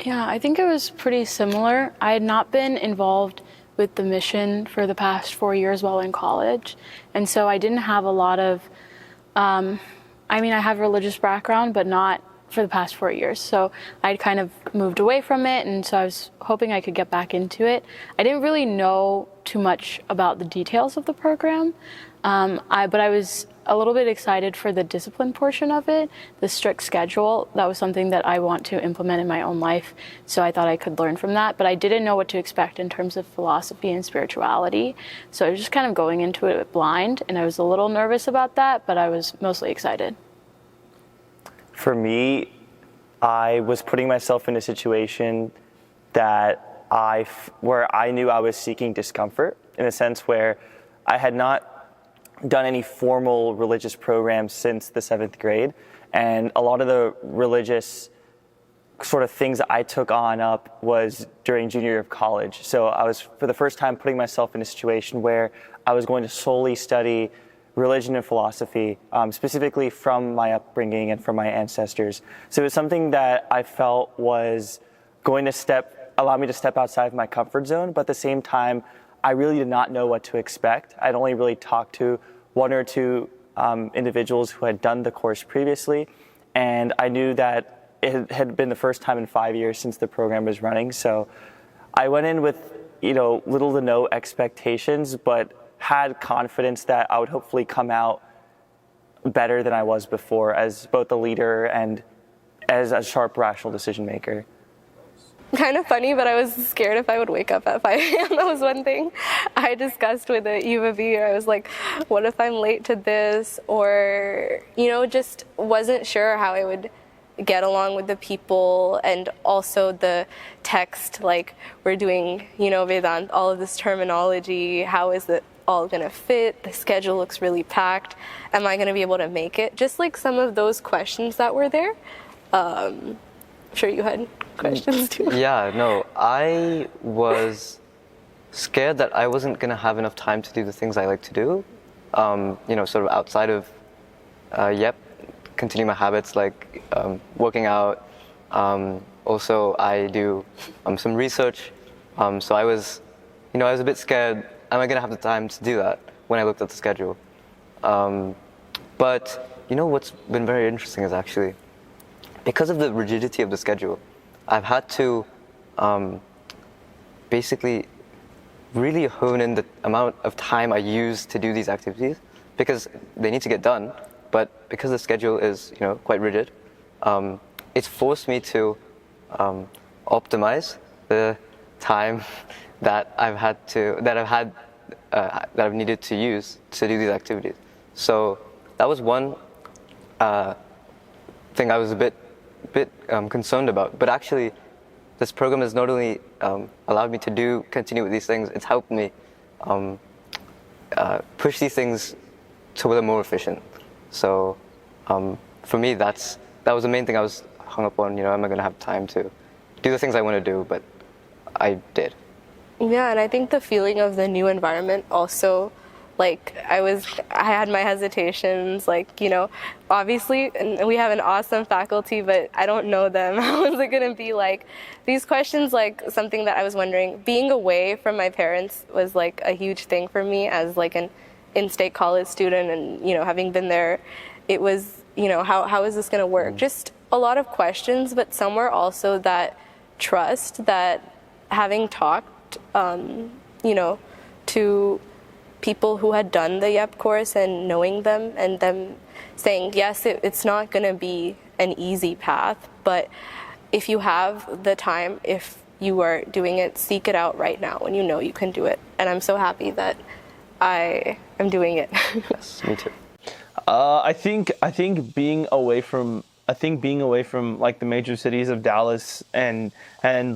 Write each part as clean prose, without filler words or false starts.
Yeah, I think it was pretty similar. I had not been involved with the mission for the past 4 years while in college, and so I didn't have a lot of, I mean, I have a religious background, but not for the past 4 years. So I'd kind of moved away from it, and so I was hoping I could get back into it. I didn't really know too much about the details of the program, but I was a little bit excited for the discipline portion of it, the strict schedule. That was something that I want to implement in my own life, so I thought I could learn from that. But I didn't know what to expect in terms of philosophy and spirituality, so I was just kind of going into it blind, and I was a little nervous about that, but I was mostly excited. For me, I was putting myself in a situation where I knew I was seeking discomfort, in a sense where I had not done any formal religious programs since the 7th grade, and a lot of the religious sort of things that I took up was during junior year of college. So I was, for the first time, putting myself in a situation where I was going to solely study religion and philosophy, specifically from my upbringing and from my ancestors. So it was something that I felt was going to allow me to step outside of my comfort zone, but at the same time, I really did not know what to expect. I'd only really talked to one or two individuals who had done the course previously, and I knew that it had been the first time in 5 years since the program was running. So I went in with, little to no expectations, but had confidence that I would hopefully come out better than I was before as both a leader and as a sharp, rational decision maker. Kind of funny, but I was scared if I would wake up at 5 a.m. That was one thing I discussed with Yuva Veers. I was like, what if I'm late to this? Or, just wasn't sure how I would get along with the people, and also the text, like we're doing, Vedant, all of this terminology, how is it all going to fit? The schedule looks really packed. Am I going to be able to make it? Just like some of those questions that were there. I'm sure you had questions too. Yeah, no, I was scared that I wasn't going to have enough time to do the things I like to do, sort of outside of, continue my habits like working out. Also, I do some research, so I was a bit scared, am I going to have the time to do that when I looked at the schedule? But what's been very interesting is actually, because of the rigidity of the schedule, I've had to basically really hone in the amount of time I use to do these activities, because they need to get done, but because the schedule is quite rigid, it's forced me to optimize the time that I've needed to use to do these activities. So that was one thing I was a bit concerned about. But actually, this program has not only allowed me to continue with these things, it's helped me push these things to where they're more efficient. So for me, that was the main thing I was hung up on. Am I going to have time to do the things I want to do? But I did. Yeah, and I think the feeling of the new environment also, like I had my hesitations, obviously, and we have an awesome faculty, but I don't know them. How is it going to be like? These questions, like something that I was wondering, being away from my parents was like a huge thing for me as like an in-state college student, and having been there, it was, how is this going to work? Just a lot of questions, but somewhere also that trust that having talked, to people who had done the YEP course and knowing them and them saying, yes, it's not going to be an easy path, but if you have the time, if you are doing it, seek it out right now when you can do it. And I'm so happy that I am doing it. Yes, me too. I think being away from like the major cities of Dallas and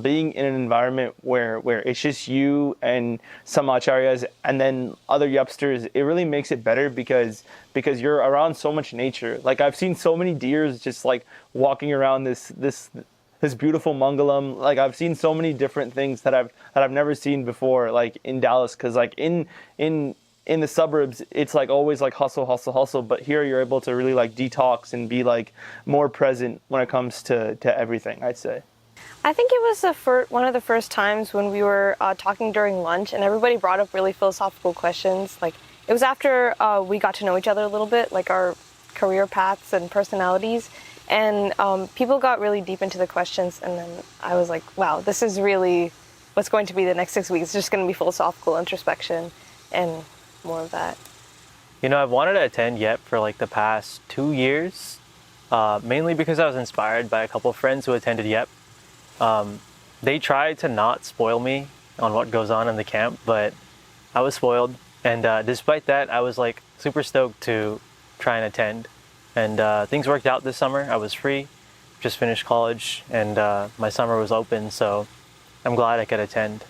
being in an environment where it's just you and some acharyas and then other yupsters, it really makes it better because you're around so much nature. Like I've seen so many deers just like walking around this beautiful mangalam. Like I've seen so many different things that I've never seen before, like in Dallas, because like in the suburbs, it's like always like hustle, but here you're able to really like detox and be like more present when it comes to everything, I'd say. I think it was one of the first times when we were talking during lunch, and everybody brought up really philosophical questions. Like, it was after we got to know each other a little bit, like our career paths and personalities, and people got really deep into the questions. And then I was like, wow, this is really what's going to be the next 6 weeks. It's just going to be philosophical introspection and more of that. You know, I've wanted to attend YEP for like the past 2 years, mainly because I was inspired by a couple of friends who attended YEP. They tried to not spoil me on what goes on in the camp, but I was spoiled. And despite that, I was like super stoked to try and attend. And things worked out this summer. I was free, just finished college, and my summer was open, so I'm glad I could attend.